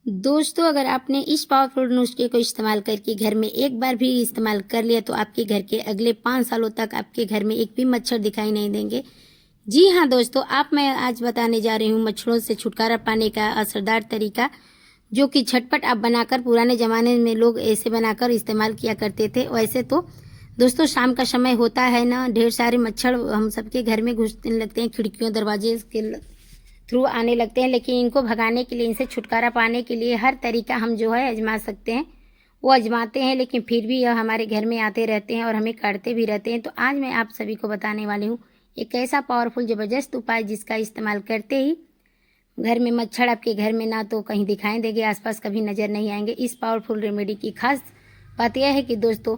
दोस्तों, अगर आपने इस पावरफुल नुस्खे को इस्तेमाल करके घर में एक बार भी इस्तेमाल कर लिया तो आपके घर के अगले 5 सालों तक आपके घर में एक भी मच्छर दिखाई नहीं देंगे। जी हाँ दोस्तों, मैं आज बताने जा रही हूँ मच्छरों से छुटकारा पाने का असरदार तरीका, जो कि झटपट आप बनाकर पुराने ज़माने में लोग ऐसे बनाकर इस्तेमाल किया करते थे। वैसे तो दोस्तों शाम का समय होता है ना, ढेर सारे मच्छर हम सबके घर में घुसने लगते हैं, खिड़कियों दरवाजे के थ्रू आने लगते हैं। लेकिन इनको भगाने के लिए, इनसे छुटकारा पाने के लिए हर तरीका हम जो है आजमा सकते हैं, वो आजमाते हैं, लेकिन फिर भी यह हमारे घर में आते रहते हैं और हमें काटते भी रहते हैं। तो आज मैं आप सभी को बताने वाली हूँ एक ऐसा पावरफुल ज़बरदस्त उपाय जिसका इस्तेमाल करते ही घर में मच्छर आपके घर में ना तो कहीं दिखाई देंगे, आसपास कभी नज़र नहीं आएंगे। इस पावरफुल रेमेडी की खास बात यह है कि दोस्तों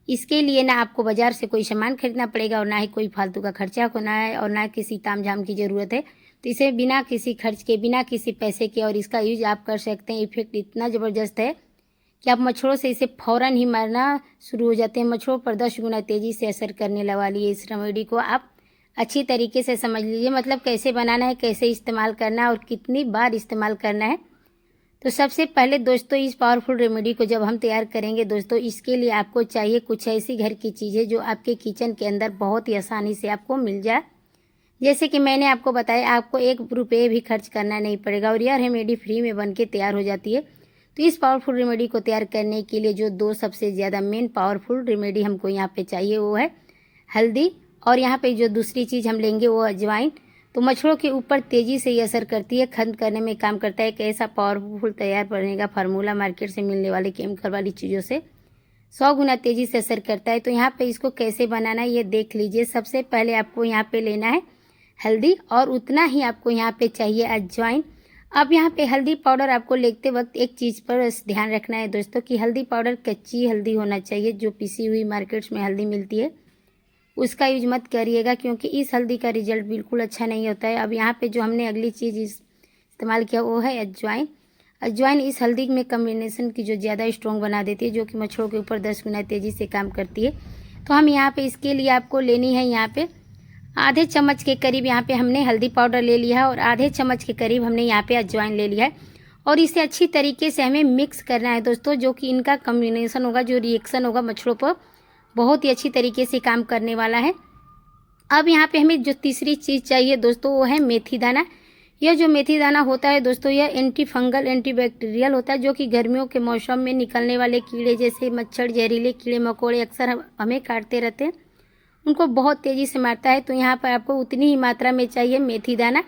इसके लिए ना आपको बाज़ार से कोई सामान खरीदना पड़ेगा और ना ही कोई फालतू का खर्चा होना है और ना किसी तामझाम की ज़रूरत है। तो इसे बिना किसी खर्च के, बिना किसी पैसे के और इसका यूज आप कर सकते हैं। इफेक्ट इतना ज़बरदस्त है कि आप मच्छरों से इसे फ़ौरन ही मारना शुरू हो जाते हैं। मच्छरों पर 10 गुना तेज़ी से असर करने वाली है इस रेमेडी को आप अच्छी तरीके से समझ लीजिए, मतलब कैसे बनाना है, कैसे इस्तेमाल करना है और कितनी बार इस्तेमाल करना है। तो सबसे पहले दोस्तों इस पावरफुल रेमेडी को जब हम तैयार करेंगे दोस्तों, इसके लिए आपको चाहिए कुछ ऐसी घर की चीज़ें जो आपके किचन के अंदर बहुत ही आसानी से आपको मिल जाए। जैसे कि मैंने आपको बताया, आपको 1 रुपये भी खर्च करना नहीं पड़ेगा और यह रेमेडी फ्री में बन के तैयार हो जाती है। तो इस पावरफुल रेमेडी को तैयार करने के लिए जो 2 सबसे ज़्यादा मेन पावरफुल रेमेडी हमको यहाँ पे चाहिए वो है हल्दी, और यहाँ पे जो दूसरी चीज़ हम लेंगे वो अजवाइन। तो मच्छरों के ऊपर तेज़ी से ये असर करती है, खत्म करने में काम करता है। एक ऐसा पावरफुल तैयार बनेगा फार्मूला मार्केट से मिलने वाले केमिकल वाली चीज़ों से 100 गुना तेज़ी से असर करता है। तो यहाँ पे इसको कैसे बनाना है ये देख लीजिए। सबसे पहले आपको यहाँ पे लेना है हल्दी और उतना ही आपको यहाँ पे चाहिए अजवाइन। अब यहाँ पे हल्दी पाउडर आपको लेते वक्त एक चीज़ पर ध्यान रखना है दोस्तों कि हल्दी पाउडर कच्ची हल्दी होना चाहिए। जो पिसी हुई मार्केट्स में हल्दी मिलती है उसका यूज मत करिएगा, क्योंकि इस हल्दी का रिजल्ट बिल्कुल अच्छा नहीं होता है। अब यहाँ पे जो हमने अगली चीज़ इस्तेमाल किया वो है अजवाइन। अजवाइन इस हल्दी में कम्बिनेशन की जो ज़्यादा स्ट्रॉन्ग बना देती है, जो कि मच्छरों के ऊपर 10 गुना तेज़ी से काम करती है। तो हम यहाँ पे इसके लिए आपको लेनी है यहाँ पे आधे चम्मच के करीब यहाँ पे हमने हल्दी पाउडर ले लिया है और आधे चम्मच के करीब हमने यहाँ पे अजवाइन ले लिया है। और इसे अच्छी तरीके से हमें मिक्स करना है दोस्तों, जो कि इनका कम्बिनेशन होगा, जो रिएक्शन होगा मच्छरों पर बहुत ही अच्छी तरीके से काम करने वाला है। अब यहाँ पे हमें जो तीसरी चीज़ चाहिए दोस्तों वो है मेथी दाना। यह जो मेथी दाना होता है दोस्तों, यह एंटी फंगल एंटीबैक्टीरियल होता है, जो कि गर्मियों के मौसम में निकलने वाले कीड़े जैसे मच्छर, जहरीले कीड़े मकोड़े अक्सर हमें काटते रहते हैं, उनको बहुत तेज़ी से मारता है। तो यहाँ पर आपको उतनी ही मात्रा में चाहिए मेथी दाना।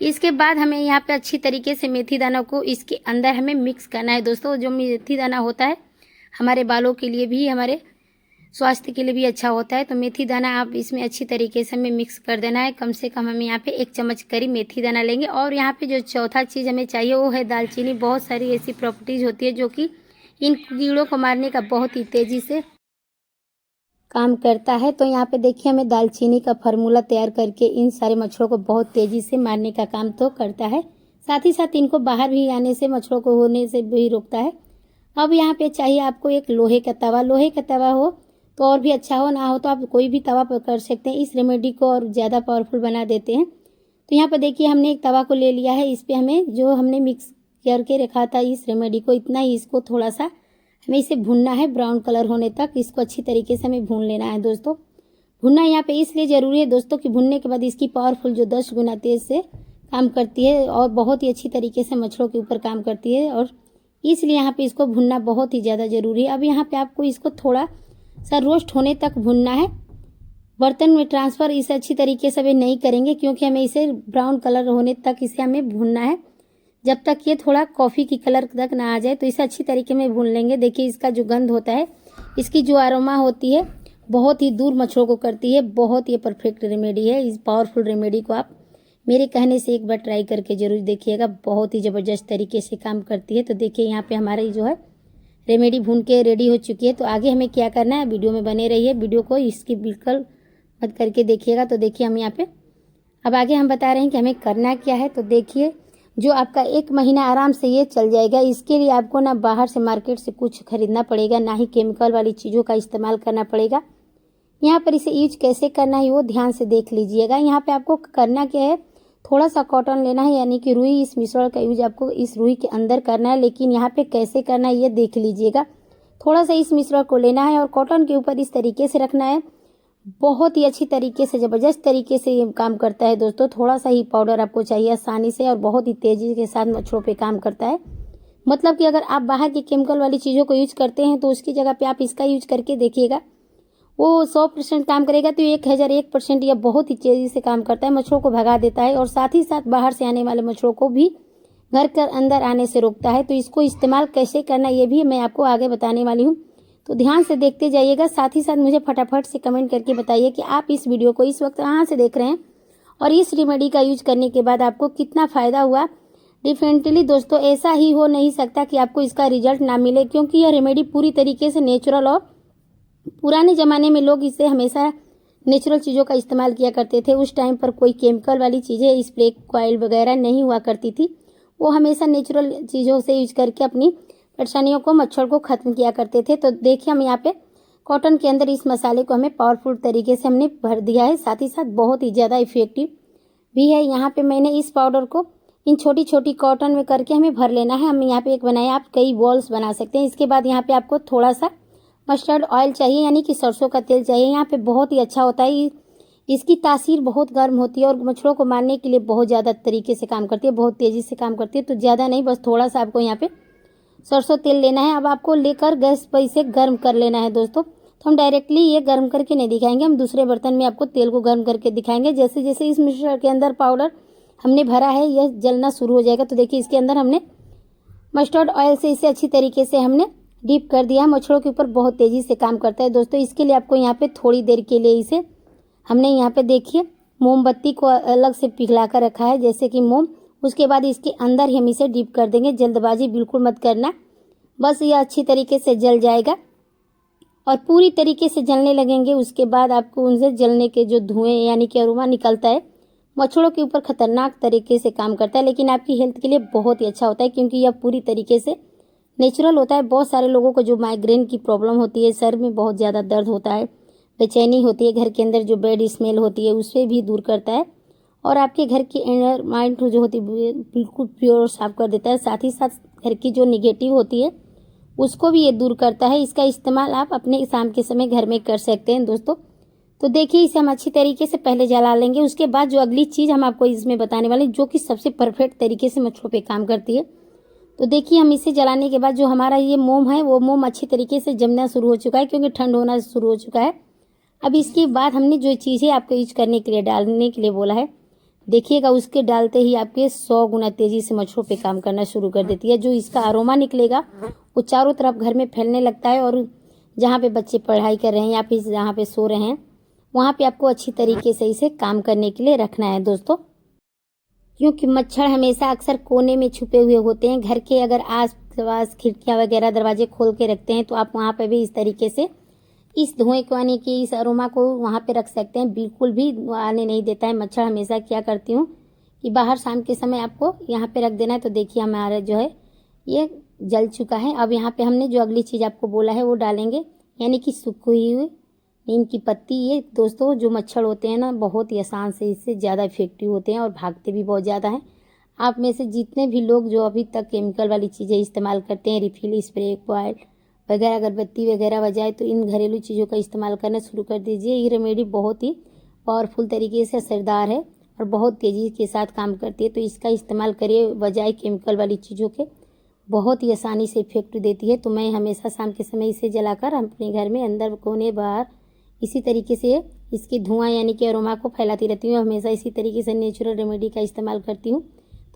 इसके बाद हमें यहाँ पे अच्छी तरीके से मेथी दाना को इसके अंदर हमें मिक्स करना है दोस्तों। जो मेथी दाना होता है हमारे बालों के लिए भी, हमारे स्वास्थ्य के लिए भी अच्छा होता है। तो मेथी दाना आप इसमें अच्छी तरीके से हमें मिक्स कर देना है। कम से कम हमें यहाँ पे 1 चम्मच करीब मेथी दाना लेंगे। और यहाँ पे जो चौथा चीज़ हमें चाहिए वो है दालचीनी। बहुत सारी ऐसी प्रॉपर्टीज़ होती है जो कि इन कीड़ों को मारने का बहुत ही तेज़ी से काम करता है। तो यहाँ पे देखिए हमें दालचीनी का फार्मूला तैयार करके इन सारे मच्छरों को बहुत तेज़ी से मारने का काम तो करता है, साथ ही साथ इनको बाहर भी आने से, मच्छरों को होने से भी रोकता है। अब यहाँ पे चाहिए आपको एक लोहे का तवा। लोहे का तवा हो तो और भी अच्छा हो, ना हो तो आप कोई भी तवा पर कर सकते हैं। इस रेमेडी को और ज़्यादा पावरफुल बना देते हैं। तो यहाँ पर देखिए हमने एक तवा को ले लिया है। इस पर हमें जो हमने मिक्स करके रखा था इस रेमेडी को, इतना ही इसको थोड़ा सा हमें इसे भुनना है, ब्राउन कलर होने तक इसको अच्छी तरीके से हमें भून लेना है दोस्तों। भुनना यहाँ पे इसलिए ज़रूरी है दोस्तों कि भुनने के बाद इसकी पावरफुल जो 10 गुना तेज़ से काम करती है और बहुत ही अच्छी तरीके से मच्छरों के ऊपर काम करती है, और इसलिए यहाँ पे इसको भुनना बहुत ही ज़्यादा ज़रूरी है। अब यहाँ पे आपको इसको थोड़ा सा रोस्ट होने तक भुनना है। बर्तन में ट्रांसफ़र इसे अच्छी तरीके से हमें नहीं करेंगे, क्योंकि हमें इसे ब्राउन कलर होने तक इसे हमें भूनना है, जब तक ये थोड़ा कॉफ़ी की कलर तक ना आ जाए। तो इसे अच्छी तरीके में भून लेंगे। देखिए इसका जो गंध होता है, इसकी जो अरोमा होती है, बहुत ही दूर मच्छरों को करती है। बहुत ही परफेक्ट रेमेडी है। इस पावरफुल रेमेडी को आप मेरे कहने से एक बार ट्राई करके ज़रूर देखिएगा, बहुत ही ज़बरदस्त तरीके से काम करती है। तो देखिए यहाँ पे हमारी जो है रेमेडी भून के रेडी हो चुकी है। तो आगे हमें क्या करना है, वीडियो में बने रहिए, वीडियो को इसकी बिल्कुल मत करके देखिएगा। तो देखिए हम यहाँ पे अब आगे हम बता रहे हैं कि हमें करना क्या है। तो देखिए जो आपका 1 महीना आराम से ये चल जाएगा। इसके लिए आपको ना बाहर से मार्केट से कुछ खरीदना पड़ेगा, ना ही केमिकल वाली चीज़ों का इस्तेमाल करना पड़ेगा। यहाँ पर इसे यूज कैसे करना है वो ध्यान से देख लीजिएगा। यहाँ पे आपको करना क्या है, थोड़ा सा कॉटन लेना है यानी कि रुई, इस मिश्रण का यूज आपको इस रुई के अंदर करना है, लेकिन यहाँ पे कैसे करना है ये देख लीजिएगा। थोड़ा सा इस मिश्रण को लेना है और कॉटन के ऊपर इस तरीके से रखना है। बहुत ही अच्छी तरीके से, ज़बरदस्त तरीके से ये काम करता है दोस्तों। थोड़ा सा ही पाउडर आपको चाहिए आसानी से और बहुत ही तेज़ी के साथ मच्छरों पे काम करता है। मतलब कि अगर आप बाहर की केमिकल वाली चीज़ों को यूज करते हैं तो उसकी जगह पे आप इसका यूज करके देखिएगा, वो 100% काम करेगा। तो 1001% यह बहुत ही तेज़ी से काम करता है, मच्छरों को भगा देता है और साथ ही साथ बाहर से आने वाले मच्छरों को भी घर के अंदर आने से रोकता है। तो इसको इस्तेमाल कैसे करना ये भी मैं आपको आगे बताने वाली हूँ, तो ध्यान से देखते जाइएगा। साथ ही साथ मुझे फटाफट से कमेंट करके बताइए कि आप इस वीडियो को इस वक्त कहाँ से देख रहे हैं और इस रेमेडी का यूज करने के बाद आपको कितना फ़ायदा हुआ। डिफरेंटली दोस्तों ऐसा ही हो नहीं सकता कि आपको इसका रिजल्ट ना मिले, क्योंकि यह रेमेडी पूरी तरीके से नेचुरल और पुराने ज़माने में लोग इसे हमेशा नेचुरल चीज़ों का इस्तेमाल किया करते थे। उस टाइम पर कोई केमिकल वाली चीज़ें, स्प्रे कॉइल वगैरह नहीं हुआ करती थी। वो हमेशा नेचुरल चीज़ों से यूज करके अपनी परेशानियों को, मच्छर को ख़त्म किया करते थे। तो देखिए हम यहाँ पे कॉटन के अंदर इस मसाले को हमें पावरफुल तरीके से हमने भर दिया है, साथ ही साथ बहुत ही ज़्यादा इफेक्टिव भी है। यहाँ पे मैंने इस पाउडर को इन छोटी छोटी कॉटन में करके हमें भर लेना है। हम यहाँ पे एक बनाए, आप कई बॉल्स बना सकते हैं। इसके बाद यहाँ पे आपको थोड़ा सा मस्टर्ड ऑयल चाहिए यानी कि सरसों का तेल चाहिए। यहाँ पे बहुत ही अच्छा होता है, इसकी तासीर बहुत गर्म होती है और मच्छरों को मारने के लिए बहुत ज़्यादा तरीके से काम करती है, बहुत तेज़ी से काम करती है। तो ज़्यादा नहीं, बस थोड़ा सा आपको यहाँ पे सरसों तेल लेना है। अब आपको लेकर गैस पर इसे गर्म कर लेना है दोस्तों। तो हम डायरेक्टली ये गर्म करके नहीं दिखाएंगे, हम दूसरे बर्तन में आपको तेल को गर्म करके दिखाएंगे। जैसे जैसे इस मिश्रण के अंदर पाउडर हमने भरा है यह जलना शुरू हो जाएगा। तो देखिए इसके अंदर हमने मस्टर्ड ऑयल से इसे अच्छी तरीके से हमने डीप कर दिया है। मच्छरों के ऊपर बहुत तेज़ी से काम करता है दोस्तों। इसके लिए आपको यहाँ पे थोड़ी देर के लिए इसे हमने यहाँ पे देखिए मोमबत्ती को अलग से पिघला कर रखा है, जैसे कि मोम। उसके बाद इसके अंदर हम इसे डीप कर देंगे। जल्दबाजी बिल्कुल मत करना, बस ये अच्छी तरीके से जल जाएगा और पूरी तरीके से जलने लगेंगे। उसके बाद आपको उनसे जलने के जो धुएं यानी कि अरोमा निकलता है, मच्छरों के ऊपर खतरनाक तरीके से काम करता है, लेकिन आपकी हेल्थ के लिए बहुत ही अच्छा होता है, क्योंकि यह पूरी तरीके से नेचुरल होता है। बहुत सारे लोगों को जो माइग्रेन की प्रॉब्लम होती है, सर में बहुत ज़्यादा दर्द होता है, बेचैनी होती है, घर के अंदर जो बैड स्मेल होती है उससे भी दूर करता है और आपके घर की इनर माइंड जो होती है बिल्कुल प्योर साफ कर देता है। साथ ही साथ घर की जो निगेटिव होती है उसको भी ये दूर करता है। इसका इस्तेमाल आप अपने शाम के समय घर में कर सकते हैं दोस्तों। तो देखिए इसे हम अच्छी तरीके से पहले जला लेंगे। उसके बाद जो अगली चीज़ हम आपको इसमें बताने वाले जो कि सबसे परफेक्ट तरीके से मच्छरों पे काम करती है। तो देखिए हम इसे जलाने के बाद जो हमारा ये मोम है वो मोम अच्छी तरीके से जमना शुरू हो चुका है, क्योंकि ठंड होना शुरू हो चुका है। अब इसके बाद हमने जो चीज़ें आपको यूज करने के लिए, डालने के लिए बोला है, देखिएगा उसके डालते ही आपके 100 गुना तेज़ी से मच्छरों पे काम करना शुरू कर देती है। जो इसका अरोमा निकलेगा वो चारों तरफ घर में फैलने लगता है और जहाँ पे बच्चे पढ़ाई कर रहे हैं या फिर जहाँ पे सो रहे हैं वहाँ पे आपको अच्छी तरीके से इसे काम करने के लिए रखना है दोस्तों, क्योंकि मच्छर हमेशा अक्सर कोने में छुपे हुए होते हैं। घर के अगर आस पास खिड़कियाँ वगैरह दरवाजे खोल के रखते हैं तो आप वहाँ पे भी इस तरीके से इस धुएं को यानी कि इस अरोमा को वहाँ पे रख सकते हैं, बिल्कुल भी आने नहीं देता है मच्छर। हमेशा क्या करती हूँ कि बाहर शाम के समय आपको यहाँ पे रख देना है। तो देखिए हमारा जो है ये जल चुका है। अब यहाँ पे हमने जो अगली चीज़ आपको बोला है वो डालेंगे, यानी कि सूखी हुई नीम की पत्ती। ये दोस्तों जो मच्छर होते हैं ना बहुत ही आसान से इससे ज़्यादा इफेक्टिव होते हैं और भागते भी बहुत ज़्यादा हैं। आप में से जितने भी लोग जो अभी तक केमिकल वाली चीज़ें इस्तेमाल करते हैं, रिफिल, स्प्रे कॉइल वगैरह, अगरबत्ती वगैरह बजाए, तो इन घरेलू चीज़ों का इस्तेमाल करना शुरू कर दीजिए। ये रेमेडी बहुत ही पावरफुल तरीके से असरदार है और बहुत तेज़ी के साथ काम करती है। तो इसका इस्तेमाल करिए बजाय केमिकल वाली चीज़ों के, बहुत ही आसानी से इफेक्ट देती है। तो मैं हमेशा शाम के समय इसे जलाकर अपने घर में अंदर कोने बाहर इसी तरीके से इसकी धुआं यानी कि अरोमा को फैलाती रहती हूँ। हमेशा इसी तरीके से नेचुरल रेमेडी का इस्तेमाल करती हूँ।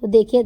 तो देखिए